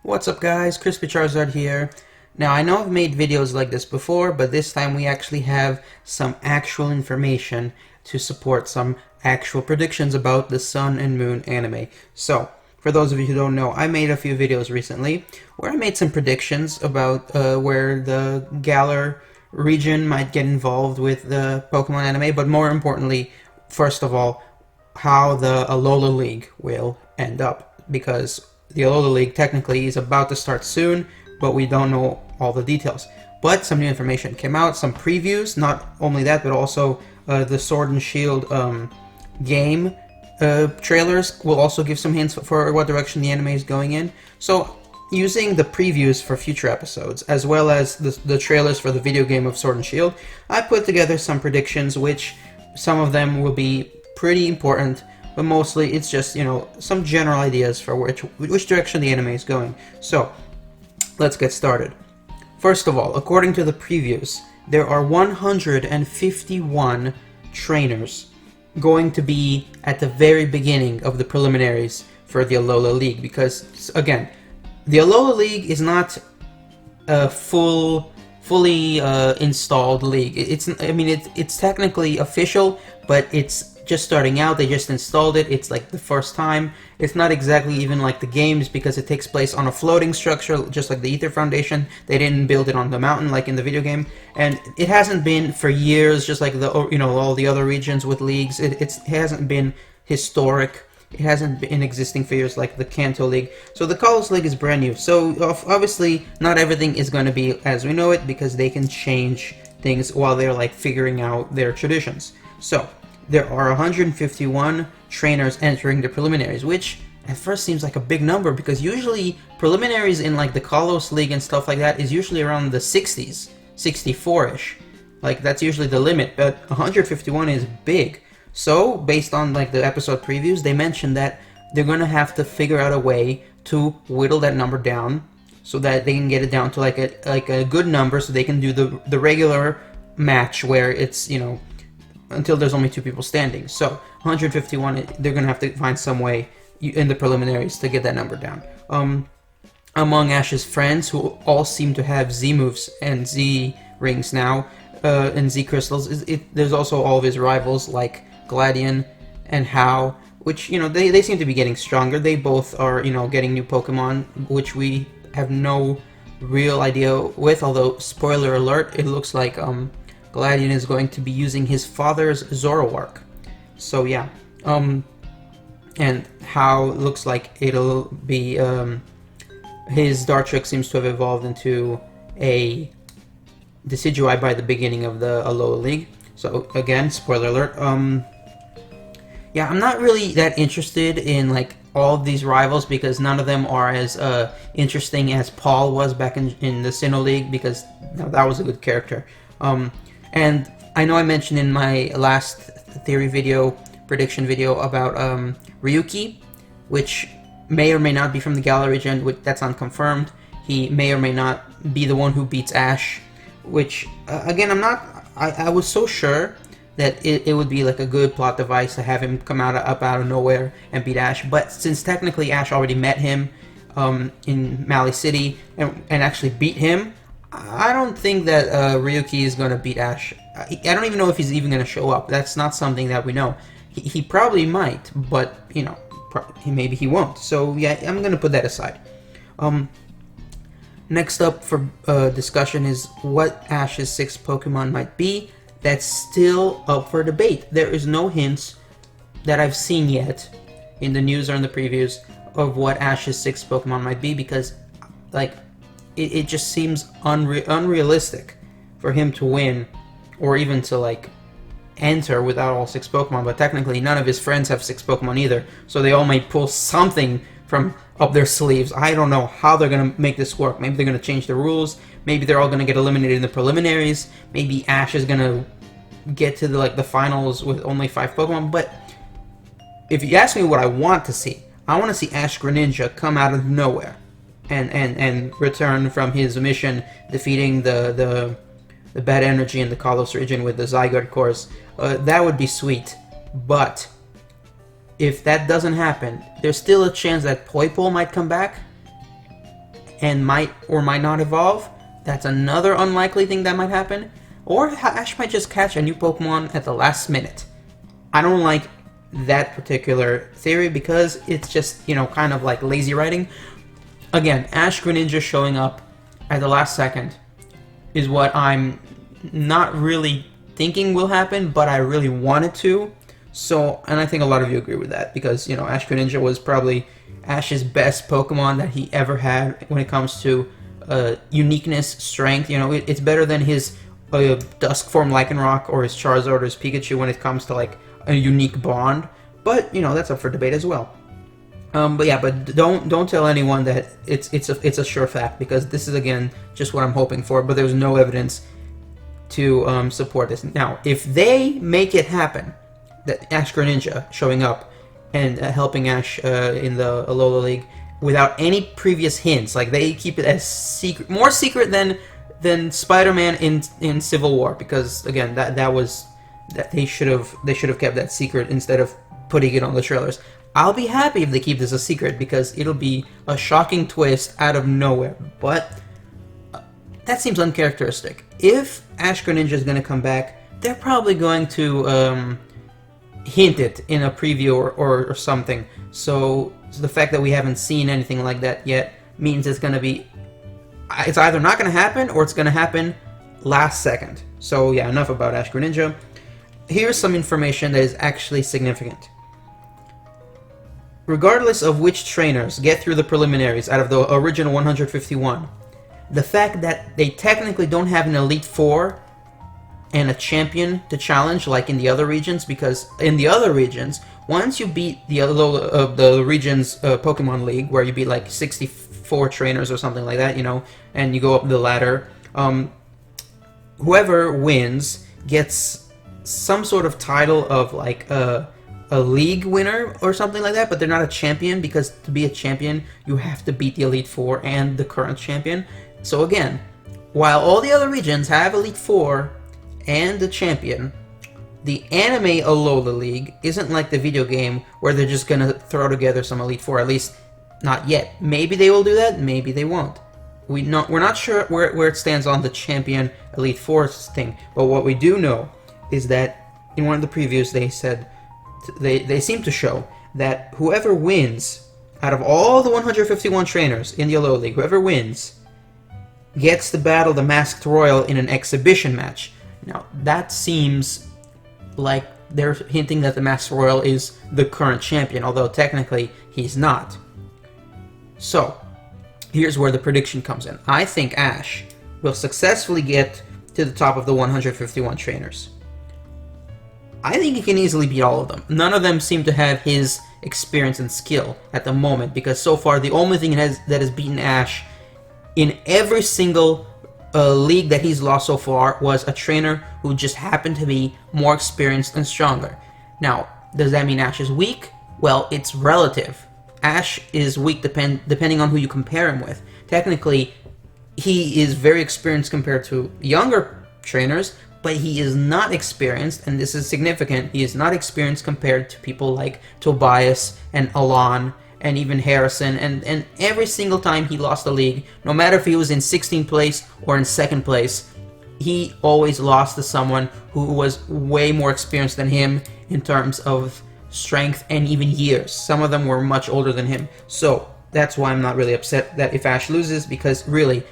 What's up guys, Crispy Charizard here. Now I know I've made videos like this before, but this time we actually have some actual information to support some actual predictions about the Sun and Moon anime. So, for those of you who don't know, I made a few videos recently where I made some predictions about where the Galar region might get involved with the Pokemon anime, but more importantly, first of all, how the Alola League will end up, because the Alola League technically is about to start soon, but we don't know all the details. But some new information came out, some previews, not only that, but also the Sword and Shield game trailers will also give some hints for what direction the anime is going in. So, using the previews for future episodes, as well as the trailers for the video game of Sword and Shield, I put together some predictions, which some of them will be pretty important, but mostly it's just, some general ideas for which direction the anime is going. So, let's get started. First of all, according to the previews, there are 151 trainers going to be at the very beginning of the preliminaries for the Alola League, because, again, the Alola League is not a fully installed league. It's technically official, but it's just starting out. They just installed it. It's like the first time. It's not exactly even like the games, because it takes place on a floating structure, just like the Ether Foundation. They didn't build it on the mountain like in the video game, and it hasn't been for years. Just like all the other regions with leagues, it hasn't been historic. It hasn't been existing for years like the Kanto League. So the Kalos League is brand new. So obviously not everything is going to be as we know it, because they can change things while they're like figuring out their traditions. So there are 151 trainers entering the preliminaries, which at first seems like a big number, because usually preliminaries in like the Kalos League and stuff like that is usually around the 60s, 64-ish. Like that's usually the limit, but 151 is big. So, based on like the episode previews, they mentioned that they're gonna have to figure out a way to whittle that number down, so that they can get it down to like a good number, so they can do the regular match where it's until there's only two people standing. So 151, they're gonna have to find some way in the preliminaries to get that number down. Among Ash's friends, who all seem to have Z moves and Z rings now, and Z crystals, there's also all of his rivals like Gladion and How, which they seem to be getting stronger. They both are getting new Pokemon, which we have no real idea with. Although spoiler alert, it looks like Gladion is going to be using his father's Zoroark. So yeah, and How looks like it'll be his Dartrick seems to have evolved into a Decidueye by the beginning of the Alola League. So again, spoiler alert. Yeah, I'm not really that interested in like all of these rivals, because none of them are as interesting as Paul was back in the Sinnoh League, because that was a good character. And I know I mentioned in my last theory video, prediction video, about Ryuki, which may or may not be from the Galar region. That's unconfirmed. He may or may not be the one who beats Ash, which again, I was so sure that it would be like a good plot device to have him come up out of nowhere and beat Ash. But since technically Ash already met him in Mali City and actually beat him, I don't think that Ryuki is going to beat Ash. I don't even know if he's even going to show up. That's not something that we know. He probably might, but maybe he won't. So yeah, I'm going to put that aside. Next up for discussion is what Ash's 6th Pokemon might be. That's still up for debate. There is no hints that I've seen yet in the news or in the previews of what Ash's 6th Pokemon might be, because like it just seems unrealistic for him to win, or even to like enter without all 6 Pokemon. But technically none of his friends have 6 Pokemon either, so they all might pull something from up their sleeves. I don't know how they're gonna make this work. Maybe they're gonna change the rules. Maybe they're all gonna get eliminated in the preliminaries. Maybe Ash is gonna get to the finals with only 5 Pokemon. But if you ask me what I want to see, I want to see Ash Greninja come out of nowhere and return from his mission, defeating the bad energy in the Kalos region with the Zygarde cores. That would be sweet. But if that doesn't happen, there's still a chance that Poipole might come back. and might or might not evolve. That's another unlikely thing that might happen. Or Ash might just catch a new Pokemon at the last minute. I don't like that particular theory because it's just, you know, kind of like lazy writing. Again, Ash Greninja showing up at the last second is what I'm not really thinking will happen, but I really want it to. So, and I think a lot of you agree with that because, you know, Ash Greninja was probably Ash's best Pokemon that he ever had when it comes to uniqueness, strength. You know, it's better than his Dusk form Lycanroc or his Charizard or his Pikachu when it comes to like a unique bond. But, you know, that's up for debate as well. But yeah, but don't tell anyone that it's a sure fact because this is again just what I'm hoping for. But there's no evidence to support this. Now, if they make it happen, that Ash Greninja showing up and helping Ash in the Alola League without any previous hints, like they keep it as secret, more secret than Spider-Man in Civil War, because again that they should have kept that secret instead of putting it on the trailers. I'll be happy if they keep this a secret because it'll be a shocking twist out of nowhere. But that seems uncharacteristic. If Ash Greninja is going to come back, they're probably going to hint it in a preview or something. So the fact that we haven't seen anything like that yet means it's either not going to happen or it's going to happen last second. So yeah, enough about Ash Greninja. Here's some information that is actually significant. Regardless of which trainers get through the preliminaries out of the original 151, the fact that they technically don't have an Elite Four and a champion to challenge like in the other regions, because in the other regions, once you beat the region's Pokemon League, where you beat like 64 trainers or something like that, you know, and you go up the ladder, whoever wins gets some sort of title of like a league winner or something like that, but they're not a champion because to be a champion you have to beat the Elite Four and the current champion. So again, while all the other regions have Elite Four and the champion, the anime Alola League isn't like the video game where they're just gonna throw together some Elite Four, at least not yet. Maybe they will do that, maybe they won't. We're not sure where it stands on the champion Elite Four thing, but what we do know is that in one of the previews they said they seem to show that whoever wins out of all the 151 trainers in the Alola League, whoever wins gets to battle the Masked Royal in an exhibition match. Now, that seems like they're hinting that the Masked Royal is the current champion, although technically he's not. So, here's where the prediction comes in. I think Ash will successfully get to the top of the 151 trainers. I think he can easily beat all of them. None of them seem to have his experience and skill at the moment, because so far the only thing that has beaten Ash in every single league that he's lost so far was a trainer who just happened to be more experienced and stronger. Now, does that mean Ash is weak? Well, it's relative. Ash is weak depending on who you compare him with. Technically, he is very experienced compared to younger trainers, but he is not experienced, and this is significant, he is not experienced compared to people like Tobias and Alon and even Harrison, and every single time he lost a league, no matter if he was in 16th place or in 2nd place, he always lost to someone who was way more experienced than him in terms of strength and even years. Some of them were much older than him. So that's why I'm not really upset that if Ash loses, because really,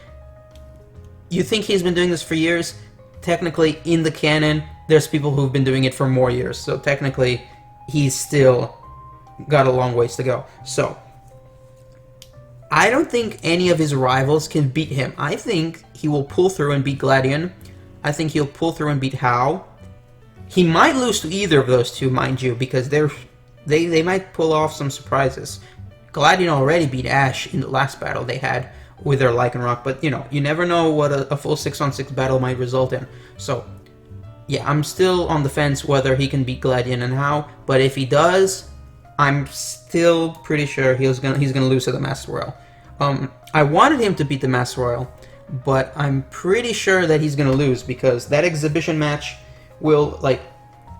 you think he's been doing this for years? Technically, in the canon, there's people who've been doing it for more years, so technically, he's still got a long ways to go. So, I don't think any of his rivals can beat him. I think he will pull through and beat Gladion. I think he'll pull through and beat Hao. He might lose to either of those two, mind you, because they might pull off some surprises. Gladion already beat Ash in the last battle they had with their Lycanroc, but you know, you never know what a full 6-on-6 battle might result in. So, yeah, I'm still on the fence whether he can beat Gladion and how, but if he does, I'm still pretty sure he's gonna lose to the Masked Royal. I wanted him to beat the Masked Royal, but I'm pretty sure that he's gonna lose because that exhibition match will like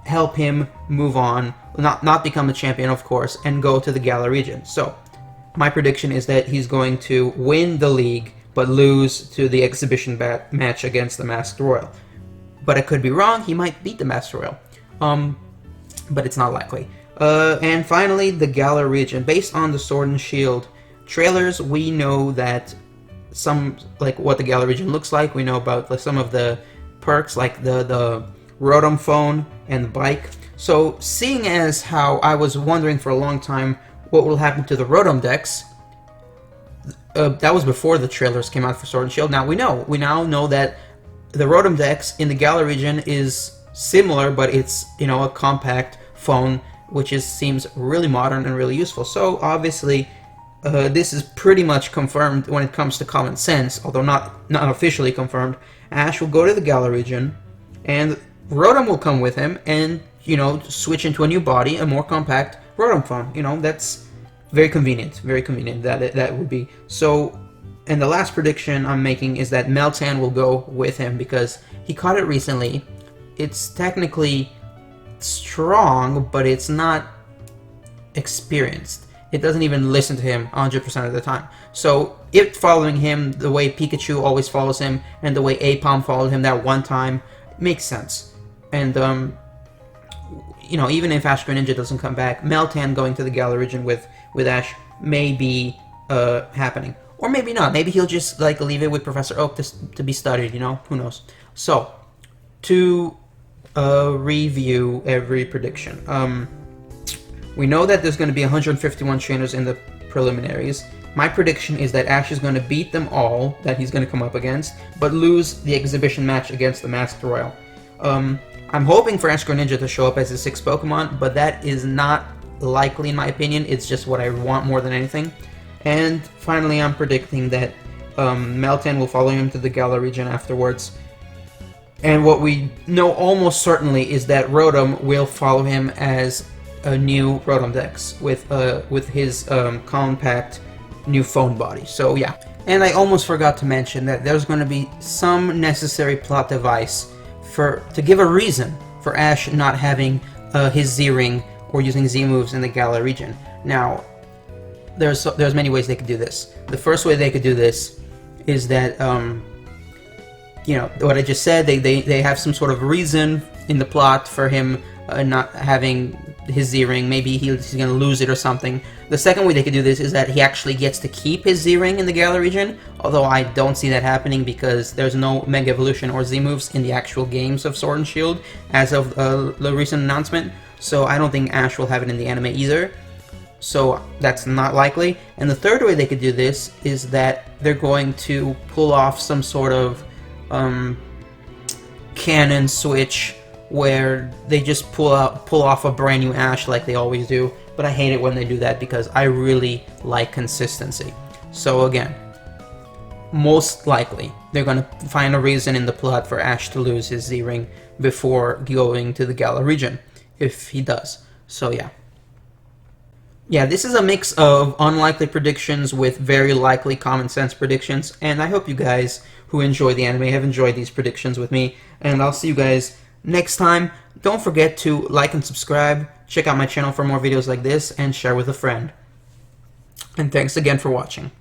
help him move on, not become a champion, of course, and go to the Galar region. So, my prediction is that he's going to win the league, but lose to the exhibition match against the Masked Royal. But I could be wrong. He might beat the Masked Royal, but it's not likely. And finally, the Galar region. Based on the Sword and Shield trailers, we know that what the Galar region looks like. We know about some of the perks, like the Rotom phone and the bike. So, seeing as how I was wondering for a long time what will happen to the Rotom Dex, that was before the trailers came out for Sword and Shield. Now we now know that the Rotom Dex in the Galar region is similar, but it's a compact phone, which seems really modern and really useful. So obviously, this is pretty much confirmed when it comes to common sense, although not officially confirmed. Ash will go to the Galar region, and Rotom will come with him, and switch into a new body, a more compact Rotom phone. That's very convenient. Very convenient that would be. So, and the last prediction I'm making is that Meltan will go with him because he caught it recently. It's technically strong, but it's not experienced. It doesn't even listen to him 100% of the time. So, if following him the way Pikachu always follows him, and the way Aipom followed him that one time, makes sense. And, even if Ash Greninja doesn't come back, Meltan going to the Galar region with Ash may be happening. Or maybe not. Maybe he'll just leave it with Professor Oak to be studied, who knows. So, to review every prediction. We know that there's going to be 151 trainers in the preliminaries. My prediction is that Ash is going to beat them all that he's going to come up against, but lose the exhibition match against the Masked Royal. I'm hoping for Ash Greninja to show up as a 6th Pokemon, but that is not likely in my opinion. It's just what I want more than anything. And finally, I'm predicting that Meltan will follow him to the Galar region afterwards. And what we know almost certainly is that Rotom will follow him as a new Rotom Dex with his compact new phone body. So yeah. And I almost forgot to mention that there's going to be some necessary plot device to give a reason for Ash not having his Z-Ring or using Z-moves in the Galar region. Now, there's many ways they could do this. The first way they could do this is that, what I just said, they have some sort of reason in the plot for him not having his Z-Ring. Maybe he's going to lose it or something. The second way they could do this is that he actually gets to keep his Z-Ring in the Galar region, although I don't see that happening because there's no Mega Evolution or Z-moves in the actual games of Sword and Shield as of the recent announcement, so I don't think Ash will have it in the anime either. So that's not likely. And the third way they could do this is that they're going to pull off some sort of canon switch where they just pull off a brand new Ash like they always do. But I hate it when they do that because I really like consistency. So again, most likely they're going to find a reason in the plot for Ash to lose his Z-Ring before going to the Galar region, if he does. So yeah. Yeah, this is a mix of unlikely predictions with very likely common sense predictions, and I hope you guys who enjoy the anime have enjoyed these predictions with me, and I'll see you guys next time. Don't forget to like and subscribe, check out my channel for more videos like this, and share with a friend. And thanks again for watching.